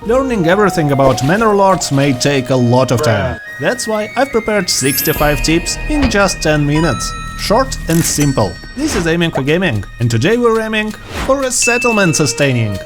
Learning everything about Manor Lords may take a lot of time. That's why I've prepared 65 tips in just 10 minutes. Short and simple. This is Aiming for Gaming, and today we're aiming for a settlement sustaining.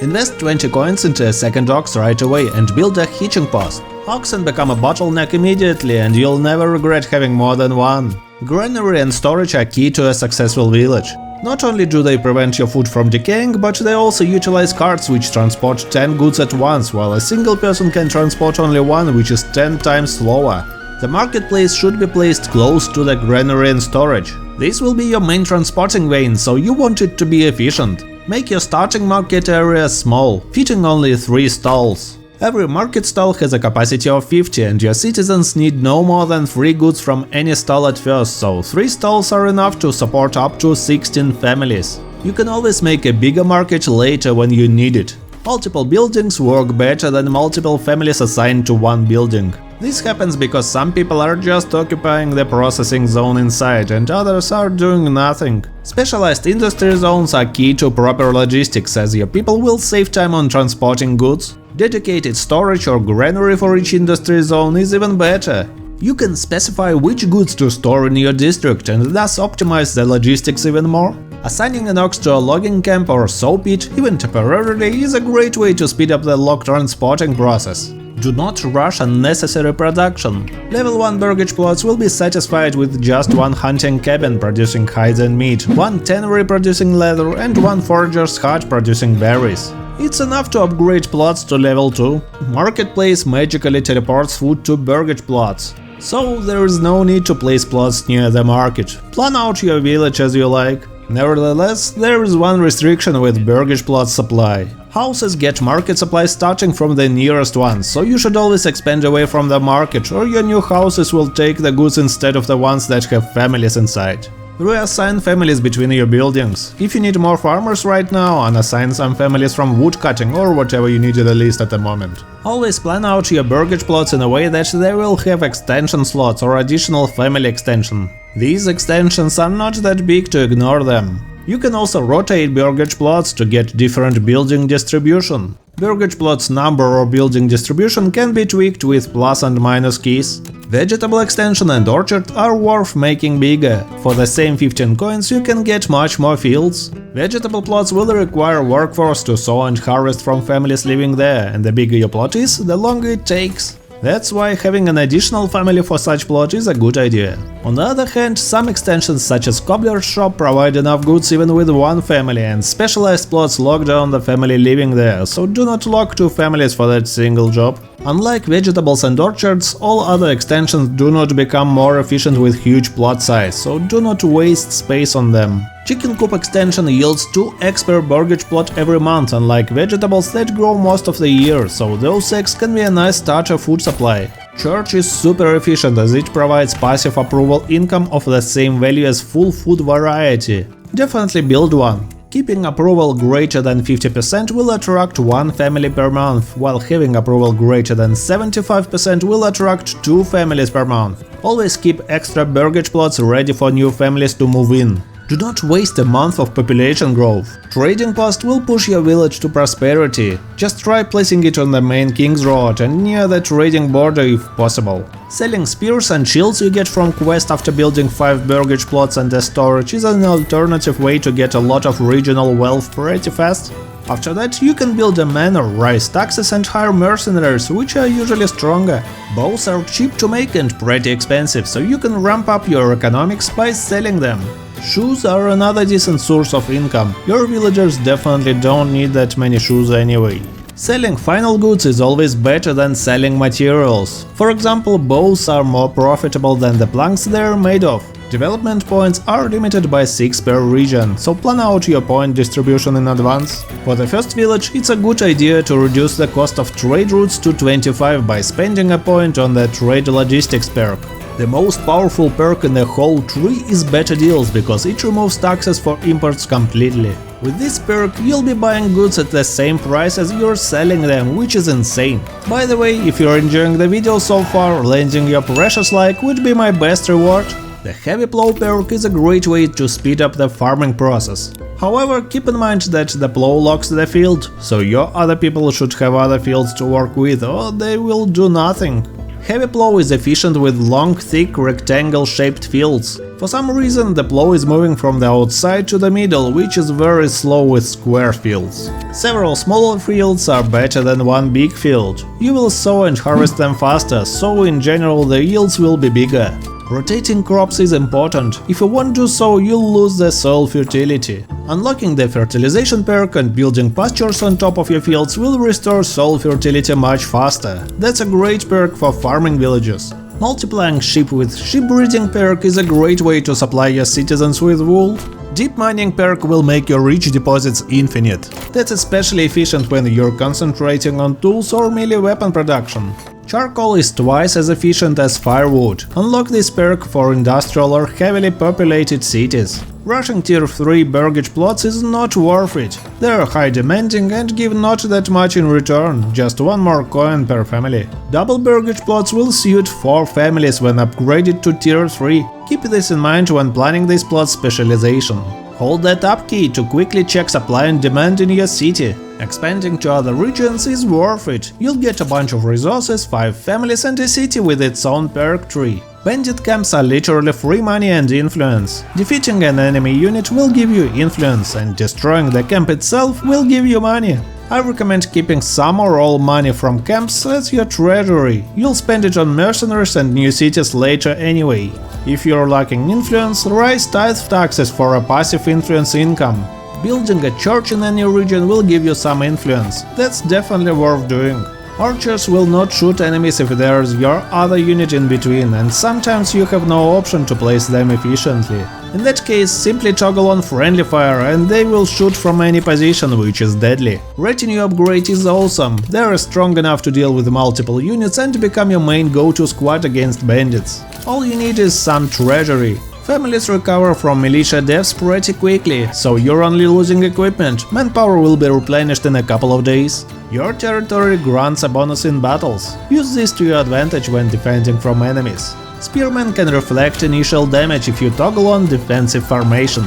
Invest 20 coins into a second ox right away and build a hitching post. Oxen become a bottleneck immediately and you'll never regret having more than one. Granary and storage are key to a successful village. Not only do they prevent your food from decaying, but they also utilize carts which transport 10 goods at once, while a single person can transport only one, which is 10 times slower. The marketplace should be placed close to the granary and storage. This will be your main transporting vein, so you want it to be efficient. Make your starting market area small, fitting only 3 stalls. Every market stall has a capacity of 50 and your citizens need no more than 3 goods from any stall at first, so 3 stalls are enough to support up to 16 families. You can always make a bigger market later when you need it. Multiple buildings work better than multiple families assigned to one building. This happens because some people are just occupying the processing zone inside and others are doing nothing. Specialized industry zones are key to proper logistics, as your people will save time on transporting goods. Dedicated storage or granary for each industry zone is even better. You can specify which goods to store in your district and thus optimize the logistics even more. Assigning an ox to a logging camp or saw pit, even temporarily, is a great way to speed up the log transporting process. Do not rush unnecessary production. Level 1 Burgage plots will be satisfied with just 1 hunting cabin producing hides and meat, 1 tannery producing leather and 1 forager's hut producing berries. It's enough to upgrade plots to level 2. Marketplace magically teleports food to Burgage plots, so there is no need to place plots near the market. Plan out your village as you like. Nevertheless, there is one restriction with Burgage plot supply. Houses get market supply starting from the nearest ones, so you should always expand away from the market, or your new houses will take the goods instead of the ones that have families inside. Reassign families between your buildings. If you need more farmers right now, unassign some families from woodcutting or whatever you need the least at the moment. Always plan out your Burgage plots in a way that they will have extension slots or additional family extension. These extensions are not that big to ignore them. You can also rotate Burgage plots to get different building distribution. Burgage plots number or building distribution can be tweaked with plus and minus keys. Vegetable extension and orchard are worth making bigger. For the same 15 coins you can get much more fields. Vegetable plots will require workforce to sow and harvest from families living there, and the bigger your plot is, the longer it takes. That's why having an additional family for such plot is a good idea. On the other hand, some extensions such as Cobbler's Shop provide enough goods even with one family, and specialized plots lock down the family living there, so do not lock 2 families for that single job. Unlike vegetables and orchards, all other extensions do not become more efficient with huge plot size, so do not waste space on them. Chicken coop extension yields 2 eggs per Burgage plot every month, unlike vegetables that grow most of the year, so those eggs can be a nice starter food supply. Church is super efficient as it provides passive approval income of the same value as full food variety. Definitely build one. Keeping approval greater than 50% will attract 1 family per month, while having approval greater than 75% will attract 2 families per month. Always keep extra Burgage plots ready for new families to move in. Do not waste a month of population growth. Trading post will push your village to prosperity. Just try placing it on the main King's Road and near the trading border if possible. Selling spears and shields you get from quest after building 5 Burgage plots and a storage is an alternative way to get a lot of regional wealth pretty fast. After that, you can build a manor, raise taxes and hire mercenaries, which are usually stronger. Bows are cheap to make and pretty expensive, so you can ramp up your economics by selling them. Shoes are another decent source of income. Your villagers definitely don't need that many shoes anyway. Selling final goods is always better than selling materials. For example, bows are more profitable than the planks they're made of. Development points are limited by 6 per region, so plan out your point distribution in advance. For the first village, it's a good idea to reduce the cost of trade routes to 25 by spending a point on the trade logistics perk. The most powerful perk in the whole tree is better deals, because it removes taxes for imports completely. With this perk, you'll be buying goods at the same price as you're selling them, which is insane. By the way, if you're enjoying the video so far, lending your precious like would be my best reward. The heavy plow perk is a great way to speed up the farming process. However, keep in mind that the plow locks the field, so your other people should have other fields to work with or they will do nothing. Heavy plow is efficient with long, thick, rectangle-shaped fields. For some reason, the plow is moving from the outside to the middle, which is very slow with square fields. Several smaller fields are better than one big field. You will sow and harvest them faster, so in general the yields will be bigger. Rotating crops is important. If you won't do so, you'll lose the soil fertility. Unlocking the fertilization perk and building pastures on top of your fields will restore soil fertility much faster. That's a great perk for farming villages. Multiplying sheep with sheepbreeding perk is a great way to supply your citizens with wool. Deep mining perk will make your rich deposits infinite. That's especially efficient when you're concentrating on tools or melee weapon production. Charcoal is twice as efficient as firewood. Unlock this perk for industrial or heavily populated cities. Rushing tier 3 Burgage plots is not worth it. They are high demanding and give not that much in return, just one more coin per family. Double Burgage plots will suit 4 families when upgraded to tier 3. Keep this in mind when planning this plot specialization. Hold that up key to quickly check supply and demand in your city. Expanding to other regions is worth it. You'll get a bunch of resources, 5 families and a city with its own perk tree. Bandit camps are literally free money and influence. Defeating an enemy unit will give you influence, and destroying the camp itself will give you money. I recommend keeping some or all money from camps as your treasury. You'll spend it on mercenaries and new cities later anyway. If you're lacking influence, raise tithe taxes for a passive influence income. Building a church in any region will give you some influence. That's definitely worth doing. Archers will not shoot enemies if there's your other unit in between, and sometimes you have no option to place them efficiently. In that case, simply toggle on friendly fire and they will shoot from any position, which is deadly. Retinue upgrade is awesome. They are strong enough to deal with multiple units and become your main go-to squad against bandits. All you need is some treasury. Families recover from militia deaths pretty quickly, so you're only losing equipment. Manpower will be replenished in a couple of days. Your territory grants a bonus in battles. Use this to your advantage when defending from enemies. Spearmen can reflect initial damage if you toggle on defensive formation.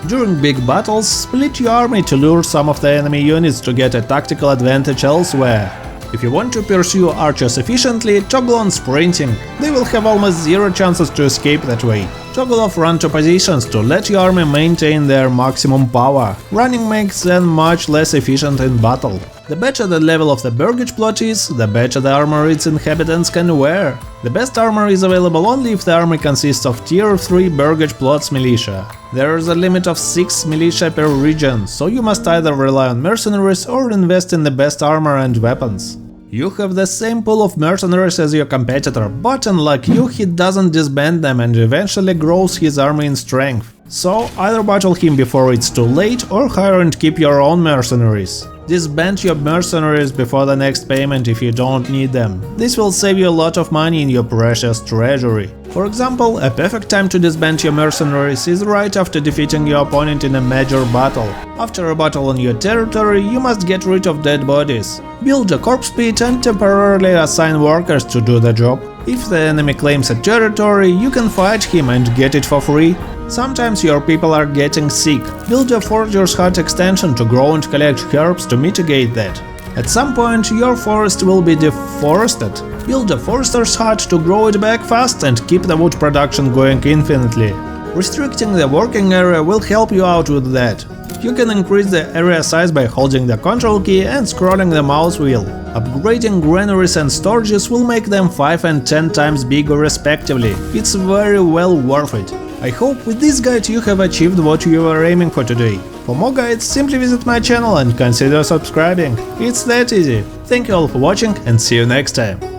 During big battles, split your army to lure some of the enemy units to get a tactical advantage elsewhere. If you want to pursue archers efficiently, toggle on sprinting. They will have almost zero chances to escape that way. Toggle off run to positions to let your army maintain their maximum power. Running makes them much less efficient in battle. The better the level of the Burgage plot is, the better the armor its inhabitants can wear. The best armor is available only if the army consists of tier 3 Burgage plots militia. There is a limit of 6 militia per region, so you must either rely on mercenaries or invest in the best armor and weapons. You have the same pool of mercenaries as your competitor, but unlike you, he doesn't disband them and eventually grows his army in strength. So either battle him before it's too late or hire and keep your own mercenaries. Disband your mercenaries before the next payment if you don't need them. This will save you a lot of money in your precious treasury. For example, a perfect time to disband your mercenaries is right after defeating your opponent in a major battle. After a battle on your territory, you must get rid of dead bodies. Build a corpse pit and temporarily assign workers to do the job. If the enemy claims a territory, you can fight him and get it for free. Sometimes your people are getting sick. Build a forager's hut extension to grow and collect herbs to mitigate that. At some point, your forest will be deforested. Build a forester's hut to grow it back fast and keep the wood production going infinitely. Restricting the working area will help you out with that. You can increase the area size by holding the control key and scrolling the mouse wheel. Upgrading granaries and storages will make them 5 and 10 times bigger respectively. It's very well worth it. I hope with this guide you have achieved what you were aiming for today. For more guides, simply visit my channel and consider subscribing. It's that easy. Thank you all for watching and see you next time.